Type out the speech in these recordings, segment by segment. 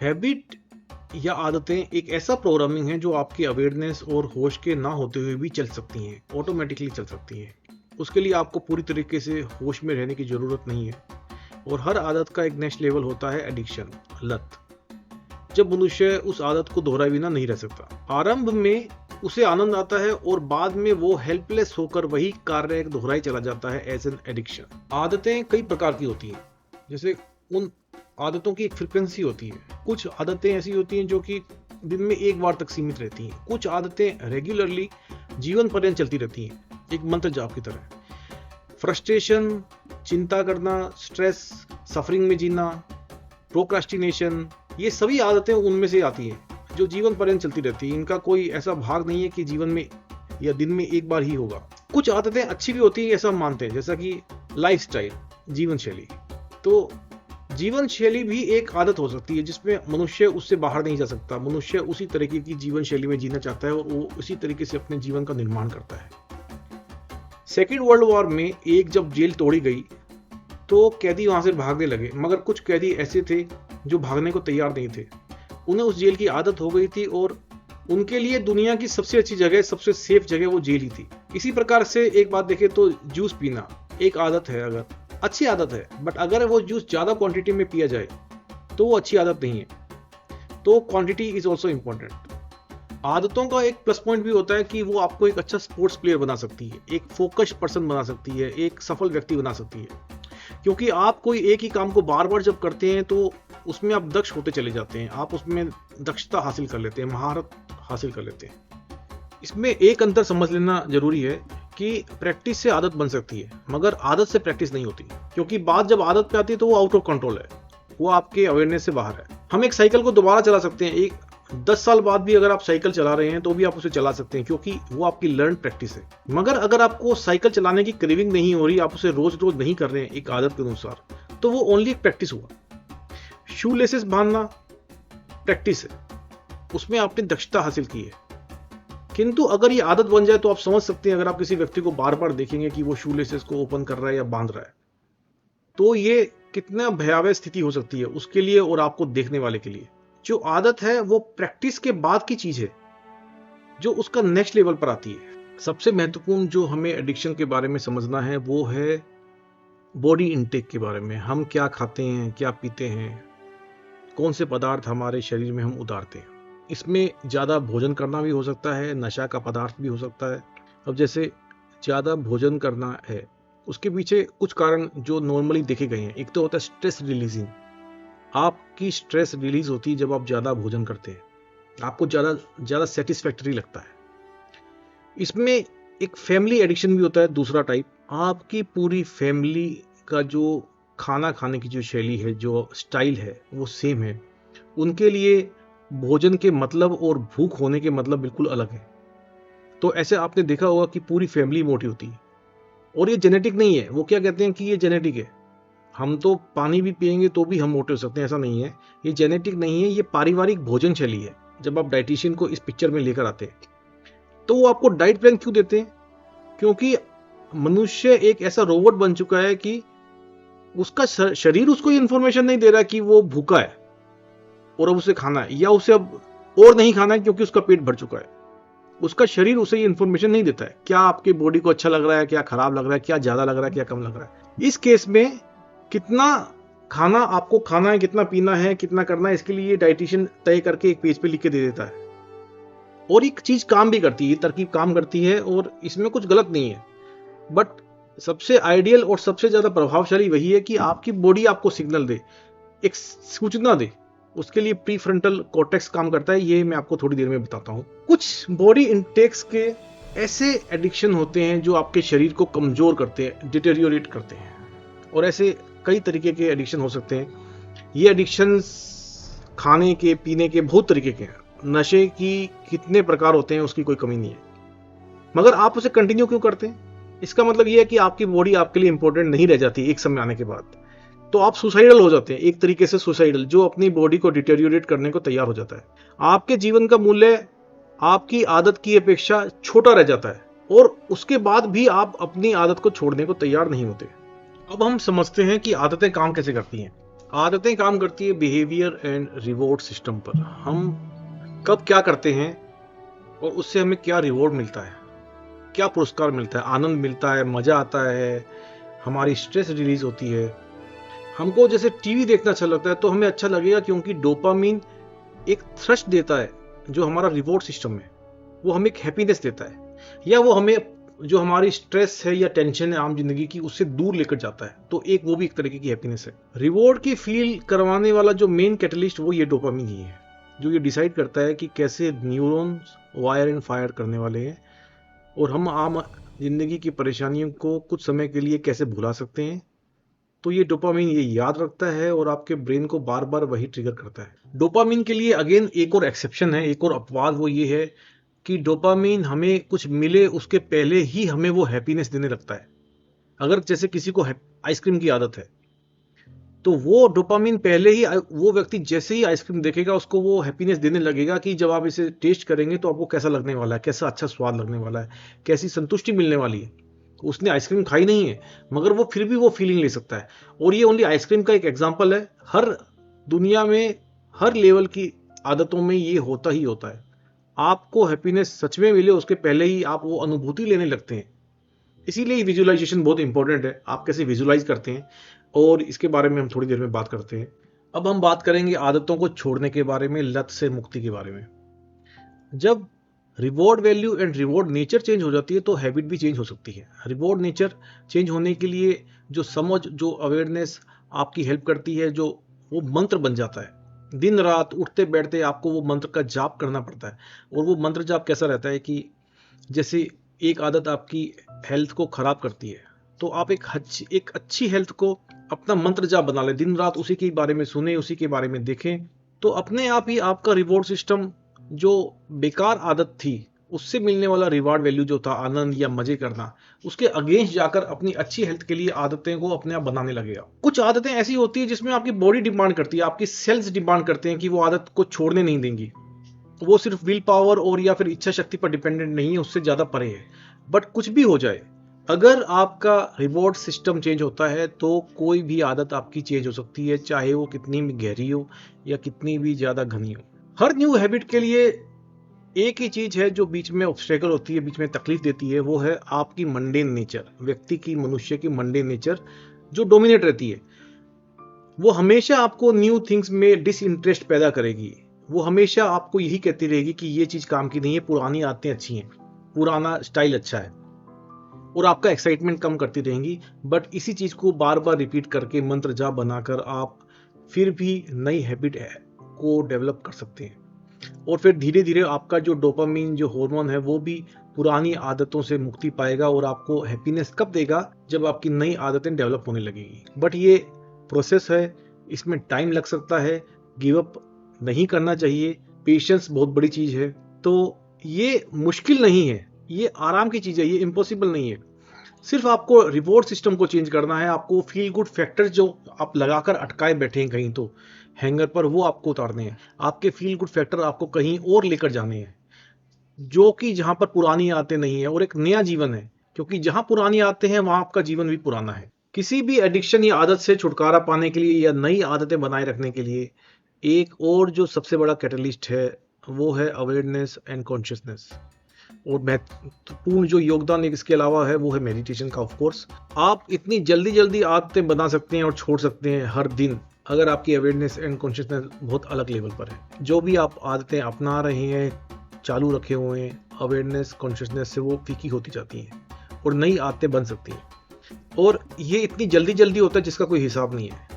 Habit या आदतें एक ऐसा प्रोग्रामिंग है जो आपकी अवेयरनेस और होश के ना होते हुए भी चल सकती हैं, ऑटोमेटिकली चल सकती हैं। उसके लिए आपको पूरी तरीके से होश में रहने की ज़रूरत नहीं है। और हर आदत का एक नेक्स्ट लेवल होता है एडिक्शन, लत, जब मनुष्य उस आदत को दोहराए बिना नहीं रह सकता। आरंभ में उसे आनंद आता है और बाद में वो हेल्पलेस होकर वही कार्य दोहराई चला जाता है एज एन एडिक्शन। आदतें कई प्रकार की होती हैं, जैसे उन आदतों की एक फ्रिक्वेंसी होती है। कुछ आदतें ऐसी होती हैं जो कि दिन में एक बार तक सीमित रहती हैं। कुछ आदतें रेगुलरली जीवन पर्यंत चलती रहती हैं, एक मंत्र जाप की तरह। फ्रस्ट्रेशन, चिंता करना, स्ट्रेस, सफरिंग में जीना, प्रोक्रास्टिनेशन, ये सभी आदतें उनमें से आती हैं जो जीवन पर्यंत चलती रहती है। इनका कोई ऐसा भाग नहीं है कि जीवन में या दिन में एक बार ही होगा। कुछ आदतें अच्छी भी होती है, ऐसा हम मानते हैं, जैसा कि लाइफस्टाइल, जीवन शैली। तो जीवन शैली भी एक आदत हो सकती है जिसमें मनुष्य उससे बाहर नहीं जा सकता। मनुष्य उसी तरीके की जीवन शैली में जीना चाहता है और वो उसी तरीके से अपने जीवन का निर्माण करता है। सेकेंड वर्ल्ड वॉर में एक जब जेल तोड़ी गई तो कैदी वहां से भागने लगे, मगर कुछ कैदी ऐसे थे जो भागने को तैयार नहीं थे। उन्हें उस जेल की आदत हो गई थी और उनके लिए दुनिया की सबसे अच्छी जगह, सबसे सेफ जगह वो जेल ही थी। इसी प्रकार से एक बात देखें तो जूस पीना एक आदत है, अगर अच्छी आदत है, बट अगर वो जूस ज्यादा क्वांटिटी में पिया जाए तो वो अच्छी आदत नहीं है। तो क्वांटिटी इज ऑल्सो इंपॉर्टेंट। आदतों का एक प्लस पॉइंट भी होता है कि वो आपको एक अच्छा स्पोर्ट्स प्लेयर बना सकती है, एक फोकस्ड पर्सन बना सकती है, एक सफल व्यक्ति बना सकती है। क्योंकि आप कोई एक ही काम को बार बार जब करते हैं तो उसमें आप दक्ष होते चले जाते हैं, आप उसमें दक्षता हासिल कर लेते हैं, महारत हासिल कर लेते हैं। इसमें एक अंतर समझ लेना जरूरी है कि प्रैक्टिस से आदत बन सकती है, मगर आदत से प्रैक्टिस नहीं होती। क्योंकि बात जब आदत पे आती है तो वो आउट ऑफ कंट्रोल है, वो आपके अवेयरनेस से बाहर है। हम एक साइकिल को दोबारा चला सकते हैं, एक 10 साल बाद भी अगर आप साइकिल चला रहे हैं तो भी आप उसे चला सकते हैं, क्योंकि वो आपकी लर्न प्रैक्टिस है। मगर अगर आपको साइकिल चलाने की क्रेविंग नहीं हो रही, आप उसे रोज रोज नहीं कर रहे हैं एक आदत के अनुसार, तो वो ओनली एक प्रैक्टिस हुआ। शू लेसेस बांधना प्रैक्टिस है, उसमें आपने दक्षता हासिल की है। किंतु अगर ये आदत बन जाए तो आप समझ सकते हैं, अगर आप किसी व्यक्ति को बार बार देखेंगे कि वो शू लेसेस को ओपन कर रहा है या बांध रहा है, तो ये कितना भयावह स्थिति हो सकती है उसके लिए और आपको देखने वाले के लिए। जो आदत है वो प्रैक्टिस के बाद की चीज है, जो उसका नेक्स्ट लेवल पर आती है। सबसे महत्वपूर्ण जो हमें एडिक्शन के बारे में समझना है वो है बॉडी इनटेक के बारे में। हम क्या खाते हैं, क्या पीते हैं, कौन से पदार्थ हमारे शरीर में हम उतारते हैं। इसमें ज़्यादा भोजन करना भी हो सकता है, नशा का पदार्थ भी हो सकता है। अब जैसे ज़्यादा भोजन करना है, उसके पीछे कुछ कारण जो नॉर्मली देखे गए हैं। एक तो होता है स्ट्रेस रिलीजिंग, आपकी स्ट्रेस रिलीज होती है जब आप ज़्यादा भोजन करते हैं, आपको ज़्यादा सेटिस्फैक्टरी लगता है। इसमें एक फैमिली एडिक्शन भी होता है, दूसरा टाइप। आपकी पूरी फैमिली का जो खाना खाने की जो शैली है, जो स्टाइल है, वो सेम है। उनके लिए भोजन के मतलब और भूख होने के मतलब बिल्कुल अलग है। तो ऐसे आपने देखा होगा कि पूरी फैमिली मोटी होती है, और ये जेनेटिक नहीं है। वो क्या कहते हैं कि ये जेनेटिक है, हम तो पानी भी पिएंगे तो भी हम मोटे हो सकते हैं, ऐसा नहीं है। ये जेनेटिक नहीं है, ये पारिवारिक भोजन शैली है। जब आप डाइटिशियन को इस पिक्चर में लेकर आते हैं तो वो आपको डाइट प्लान क्यों देते हैं? क्योंकि मनुष्य एक ऐसा रोबोट बन चुका है कि उसका शरीर उसको ये इंफॉर्मेशन नहीं दे रहा कि वो भूखा है और अब उसे खाना है, या उसे अब और नहीं खाना है क्योंकि उसका पेट भर चुका है। उसका शरीर उसे ये इंफॉर्मेशन नहीं देता है क्या आपके बॉडी को अच्छा लग रहा है, क्या खराब लग रहा है, क्या ज्यादा लग रहा है, क्या कम लग रहा है। इस केस में कितना खाना आपको खाना है, कितना पीना है, कितना करना है, इसके लिए डाइटिशियन तय करके एक पेज पे लिख के दे देता है। और एक चीज काम भी करती है, तरकीब काम करती है, और इसमें कुछ गलत नहीं है। बट सबसे आइडियल और सबसे ज्यादा प्रभावशाली वही है कि आपकी बॉडी आपको सिग्नल दे, एक सूचना दे। उसके लिए प्री फ्रंटल कॉर्टेक्स काम करता है, ये मैं आपको थोड़ी देर में बताता हूँ। कुछ बॉडी इंटेक्स के ऐसे एडिक्शन होते हैं जो आपके शरीर को कमजोर करते हैं, डिटेरियोरेट करते हैं, और ऐसे कई तरीके के एडिक्शन हो सकते हैं। ये एडिक्शन खाने के, पीने के बहुत तरीके के हैं। नशे की कितने प्रकार होते हैं उसकी कोई कमी नहीं है, मगर आप उसे कंटिन्यू क्यों करते हैं? इसका मतलब यह है कि आपकी बॉडी आपके लिए इंपॉर्टेंट नहीं रह जाती एक समय आने के बाद, तो आप सुसाइडल हो जाते हैं, एक तरीके से सुसाइडल, जो अपनी बॉडी को डिटेरियोरेट करने को तैयार हो जाता है। आपके जीवन का मूल्य आपकी आदत की अपेक्षा छोटा रह जाता है, और उसके बाद भी आप अपनी आदत को छोड़ने को तैयार नहीं होते। अब हम समझते हैं कि आदतें काम कैसे करती हैं। आदतें काम करती है बिहेवियर एंड रिवॉर्ड सिस्टम पर। हम कब क्या करते हैं और उससे हमें क्या रिवॉर्ड मिलता है, क्या पुरस्कार मिलता है, आनंद मिलता है, मजा आता है, हमारी स्ट्रेस रिलीज होती है। हमको जैसे टीवी देखना अच्छा लगता है तो हमें अच्छा लगेगा क्योंकि डोपामीन एक थ्रस्ट देता है, जो हमारा रिवॉर्ड सिस्टम है वो हमें एक हैप्पीनेस देता है, या वो हमें जो हमारी स्ट्रेस है या टेंशन है आम जिंदगी की उससे दूर लेकर जाता है, तो एक वो भी एक तरीके की हैप्पीनेस है। रिवॉर्ड की फील करवाने वाला जो मेन कैटलिस्ट वो ये डोपामीन ही है, जो ये डिसाइड करता है कि कैसे न्यूरॉन्स वायर एंड फायर करने वाले हैं और हम आम जिंदगी की परेशानियों को कुछ समय के लिए कैसे भुला सकते हैं। तो ये डोपामीन ये याद रखता है और आपके ब्रेन को बार बार वही ट्रिगर करता है। डोपामीन के लिए अगेन एक और एक्सेप्शन है, एक और अपवाद, वो ये है कि डोपामीन हमें कुछ मिले उसके पहले ही हमें वो हैप्पीनेस देने लगता है। अगर जैसे किसी को आइसक्रीम की आदत है तो वो डोपामीन पहले ही, वो व्यक्ति जैसे ही आइसक्रीम देखेगा उसको वो हैप्पीनेस देने लगेगा कि जब आप इसे टेस्ट करेंगे तो आपको कैसा लगने वाला है, कैसा अच्छा स्वाद लगने वाला है, कैसी संतुष्टि मिलने वाली है। उसने आइसक्रीम खाई नहीं है मगर वो फिर भी वो फीलिंग ले सकता है। और ये ओनली आइसक्रीम का एक एग्जांपल है, हर दुनिया में हर लेवल की आदतों में ये होता ही होता है। आपको हैप्पीनेस सच में मिले उसके पहले ही आप वो अनुभूति लेने लगते हैं। इसीलिए विजुअलाइजेशन बहुत इंपॉर्टेंट है, आप कैसे विजुअलाइज करते हैं, और इसके बारे में हम थोड़ी देर में बात करते हैं। अब हम बात करेंगे आदतों को छोड़ने के बारे में, लत से मुक्ति के बारे में। जब reward value and reward nature change हो जाती है तो हैबिट भी चेंज हो सकती है। रिवॉर्ड नेचर चेंज होने के लिए जो समझ, जो अवेयरनेस आपकी हेल्प करती है, जो वो मंत्र बन जाता है। दिन रात उठते बैठते आपको वो मंत्र का जाप करना पड़ता है। और वो मंत्र जाप कैसा रहता है कि जैसे एक आदत आपकी हेल्थ को खराब करती है तो आप एक अच्छी हेल्थ को अपना मंत्र जाप बना लें, दिन रात उसी के बारे में सुने, उसी के बारे में देखें, तो अपने आप ही आपका रिवॉर्ड सिस्टम जो बेकार आदत थी उससे मिलने वाला रिवार्ड वैल्यू जो था, आनंद या मजे करना, उसके अगेंस्ट जाकर अपनी अच्छी हेल्थ के लिए आदतें को अपने आप बनाने लगेगा। कुछ आदतें ऐसी होती है जिसमें आपकी बॉडी डिमांड करती है, आपकी सेल्स डिमांड करते हैं कि वो आदत को छोड़ने नहीं देंगी। वो सिर्फ विल पावर और या फिर इच्छा शक्ति पर डिपेंडेंट नहीं है, उससे ज्यादा परे है। बट कुछ भी हो जाए, अगर आपका रिवॉर्ड सिस्टम चेंज होता है तो कोई भी आदत आपकी चेंज हो सकती है, चाहे वो कितनी भी गहरी हो या कितनी भी ज्यादा घनी हो। हर न्यू हैबिट के लिए एक ही चीज है जो बीच में ऑब्स्टेकल होती है, बीच में तकलीफ देती है, वो है आपकी मंडेन नेचर, व्यक्ति की, मनुष्य की मंडेन नेचर जो डोमिनेट रहती है। वो हमेशा आपको न्यू थिंग्स में डिसइंटरेस्ट पैदा करेगी। वो हमेशा आपको यही कहती रहेगी कि ये चीज काम की नहीं है, पुरानी आदतें अच्छी हैं, पुराना स्टाइल अच्छा है, और आपका एक्साइटमेंट कम करती रहेंगी। बट इसी चीज को बार बार रिपीट करके मंत्र जाप बनाकर आप फिर भी नई हैबिट को डेवलप कर सकते हैं। और फिर धीरे धीरे आपका जो डोपामीन, जो हार्मोन है, वो भी पुरानी आदतों से मुक्ति पाएगा और आपको हैप्पीनेस कब देगा, जब आपकी नई आदतें डेवलप होने लगेगी। बट ये प्रोसेस है, इसमें टाइम लग सकता है, गिव अप नहीं करना चाहिए, पेशेंस बहुत बड़ी चीज है। तो ये मुश्किल नहीं है, ये आराम की चीज है, ये इम्पॉसिबल नहीं है। सिर्फ आपको रिवॉर्ड सिस्टम को चेंज करना है, आपको फील गुड फैक्टर जो आप लगाकर अटकाए बैठे हैं कहीं तो हैंगर पर, वो आपको उतारने हैं। आपके फील गुड फैक्टर आपको कहीं और लेकर जाने हैं, जो कि जहां पर पुरानी आदतें नहीं है, और एक नया जीवन है, क्योंकि जहां पुरानी आदतें हैं वहां आपका जीवन भी पुराना है। किसी भी एडिक्शन या आदत से छुटकारा पाने के लिए या नई आदतें बनाए रखने के लिए एक और जो सबसे बड़ा कैटलिस्ट है वो है अवेयरनेस एंड कॉन्शियसनेस। और महत्वपूर्ण जो योगदान इसके अलावा है वो है मेडिटेशन का। ऑफ कोर्स आप इतनी जल्दी जल्दी आदतें बना सकते हैं और छोड़ सकते हैं हर दिन, अगर आपकी अवेयरनेस एंड कॉन्शियसनेस बहुत अलग लेवल पर है। जो भी आप आदतें अपना रहे हैं, चालू रखे हुए हैं, अवेयरनेस कॉन्शियसनेस से वो फीकी होती जाती हैं और नई आदतें बन सकती हैं। और ये इतनी जल्दी जल्दी होता है जिसका कोई हिसाब नहीं है।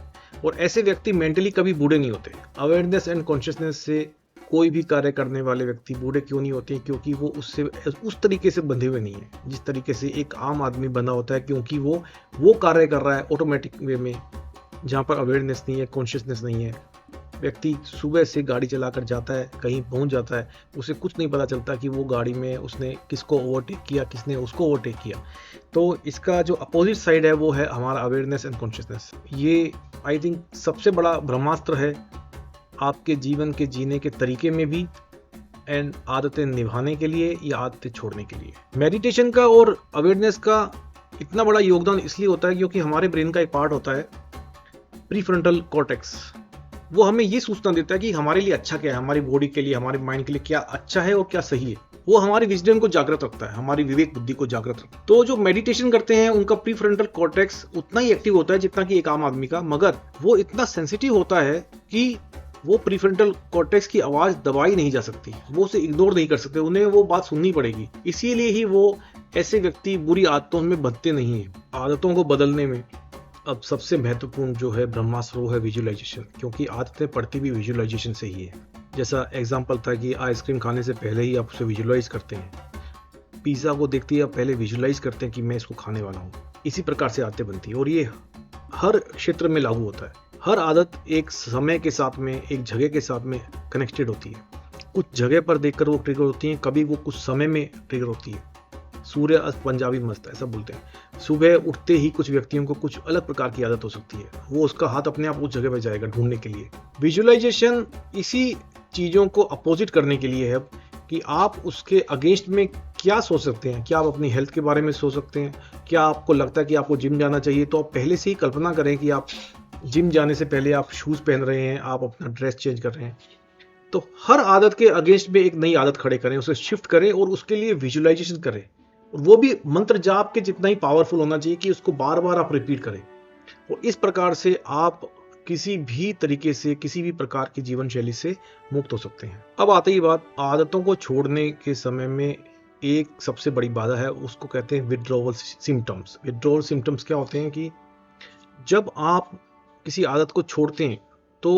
और ऐसे व्यक्ति मेंटली कभी बूढ़े नहीं होते। अवेयरनेस एंड कॉन्शियसनेस से कोई भी कार्य करने वाले व्यक्ति बूढ़े क्यों नहीं होते, क्योंकि वो उससे उस तरीके से बंधे हुए नहीं है जिस तरीके से एक आम आदमी बंधा होता है, क्योंकि वो कार्य कर रहा है ऑटोमेटिक वे में, जहाँ पर अवेयरनेस नहीं है, कॉन्शियसनेस नहीं है। व्यक्ति सुबह से गाड़ी चलाकर जाता है, कहीं पहुंच जाता है, उसे कुछ नहीं पता चलता कि वो गाड़ी में उसने किसको ओवरटेक किया, किसने उसको ओवरटेक किया। तो इसका जो अपोजिट साइड है वो है हमारा अवेयरनेस एंड कॉन्शियसनेस। ये आई थिंक सबसे बड़ा ब्रह्मास्त्र है आपके जीवन के जीने के तरीके में भी, एंड आदतें निभाने के लिए या आदतें छोड़ने के लिए। मेडिटेशन का और अवेयरनेस का इतना बड़ा योगदान इसलिए होता है क्योंकि हमारे ब्रेन का एक पार्ट होता है प्रीफ्रंटल कॉर्टेक्स, वो हमें ये सूचना देता है कि हमारे लिए अच्छा क्या है, हमारी बॉडी के लिए, हमारे माइंड के लिए क्या अच्छा है और क्या सही है। वो हमारी विजडम को जागृत रखता है, हमारी विवेक बुद्धि को जागृत रखता है। तो जो मेडिटेशन करते हैं उनका प्रीफ्रंटल कॉर्टेक्स उतना ही एक्टिव होता है जितना कि एक आम आदमी का, मगर वो इतना सेंसिटिव होता है कि वो प्रीफ्रंटल कॉर्टेक्स की आवाज दबाई नहीं जा सकती, वो उसे इग्नोर नहीं कर सकते, उन्हें वो बात सुननी पड़ेगी। इसीलिए ही वो ऐसे व्यक्ति बुरी आदतों में बंधते नहीं है। आदतों को बदलने में अब सबसे महत्वपूर्ण जो है ब्रह्मास्त्र वो है विजुअलाइजेशन, क्योंकि आदतें पड़ती भी विजुअलाइजेशन से ही है। जैसा एग्जाम्पल था कि आइसक्रीम खाने से पहले ही आप उसे विजुअलाइज करते हैं, पिज्ज़ा को देखते ही आप पहले विजुअलाइज करते हैं कि मैं इसको खाने वाला हूँ। इसी प्रकार से आदतें बनती है और ये हर क्षेत्र में लागू होता है। हर आदत एक समय के साथ में, एक जगह के साथ में कनेक्टेड होती है। कुछ जगह पर देखकर वो ट्रिगर होती है, कभी वो कुछ समय में ट्रिगर होती है। सूर्य अस्त पंजाबी मस्त ऐसा बोलते हैं। सुबह उठते ही कुछ व्यक्तियों को कुछ अलग प्रकार की आदत हो सकती है, वो उसका हाथ अपने आप उस जगह पर जाएगा ढूंढने के लिए। विजुअलाइजेशन इसी चीज़ों को अपोजिट करने के लिए है कि आप उसके अगेंस्ट में क्या सोच सकते हैं। क्या आप अपनी हेल्थ के बारे में सोच सकते हैं? क्या आपको लगता है कि आपको जिम जाना चाहिए, तो आप पहले से ही कल्पना करें कि आप जिम जाने से पहले आप शूज़ पहन रहे हैं, आप अपना ड्रेस चेंज कर रहे हैं। तो हर आदत के अगेंस्ट में एक नई आदत खड़े करें, उसे शिफ्ट करें और उसके लिए विजुअलाइजेशन करें। वो भी मंत्र जाप के जितना ही पावरफुल होना चाहिए कि उसको बार बार आप रिपीट करें। और इस प्रकार से आप किसी भी तरीके से, किसी भी प्रकार की जीवन शैली से मुक्त हो सकते हैं। अब आती ही बात आदतों को छोड़ने के समय में एक सबसे बड़ी बाधा है, उसको कहते हैं विड्रॉवल सिम्टम्स। विड्रॉवल सिम्टम्स क्या होते हैं कि जब आप किसी आदत को छोड़ते हैं तो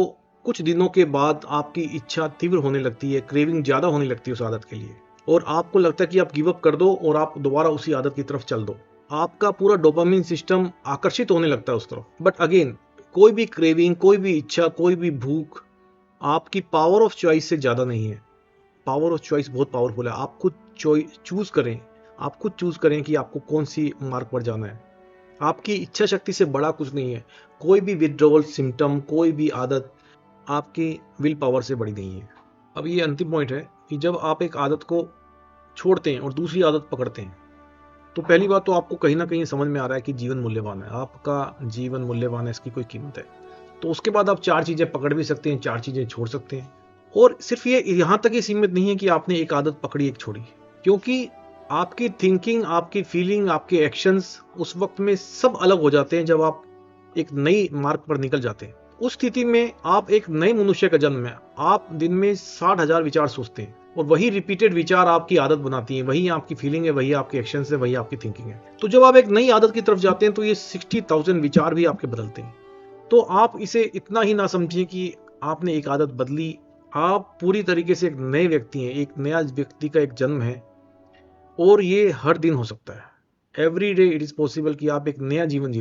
कुछ दिनों के बाद आपकी इच्छा तीव्र होने लगती है, क्रेविंग ज़्यादा होने लगती है उस आदत के लिए, और आपको लगता है कि आप गिव अप कर दो और आप दोबारा उसी आदत की तरफ चल दो। आपका पूरा डोपामिन सिस्टम आकर्षित होने लगता है उस तरफ। बट अगेन, कोई भी क्रेविंग, कोई भी इच्छा, कोई भी भूख आपकी पावर ऑफ चॉइस से ज़्यादा नहीं है। पावर ऑफ चॉइस बहुत पावरफुल है। आप खुद चूज करें, आप खुद चूज करें कि आपको कौन सी मार्ग पर जाना है। आपकी इच्छा शक्ति से बड़ा कुछ नहीं है। कोई भी विड्रॉवल सिम्टम, कोई भी आदत आपकी विल पावर से बड़ी नहीं है। अब ये अंतिम पॉइंट है कि जब आप एक आदत को छोड़ते हैं और दूसरी आदत पकड़ते हैं, तो पहली बात तो आपको कहीं ना कहीं समझ में आ रहा है कि जीवन मूल्यवान है, आपका जीवन मूल्यवान है, इसकी कोई कीमत है। तो उसके बाद आप 4 चीज़ें पकड़ भी सकते हैं, 4 चीज़ें छोड़ सकते हैं। और सिर्फ ये यहाँ तक ही सीमित नहीं है कि आपने एक आदत पकड़ी, एक छोड़ी, क्योंकि आपकी थिंकिंग, आपकी फीलिंग, आपके एक्शंस उस वक्त में सब अलग हो जाते हैं जब आप एक नई मार्ग पर निकल जाते हैं। उस स्थिति में आप एक नए मनुष्य का जन्म है। आप दिन में 60,000 विचार सोचते हैं और वही रिपीटेड विचार आपकी आदत बनाती है, वही आपकी फीलिंग है, वही आपके एक्शंस है, वही आपकी थिंकिंग है। तो जब आप एक नई आदत की तरफ जाते हैं तो ये 60,000 विचार भी आपके बदलते हैं। तो आप इसे इतना ही ना समझिए कि आपने एक आदत बदली, आप पूरी तरीके से एक नए व्यक्ति हैं, एक नया व्यक्ति का एक जन्म है और ये हर दिन हो सकता है। Every day it is possible कि आप एक नया जीवन जी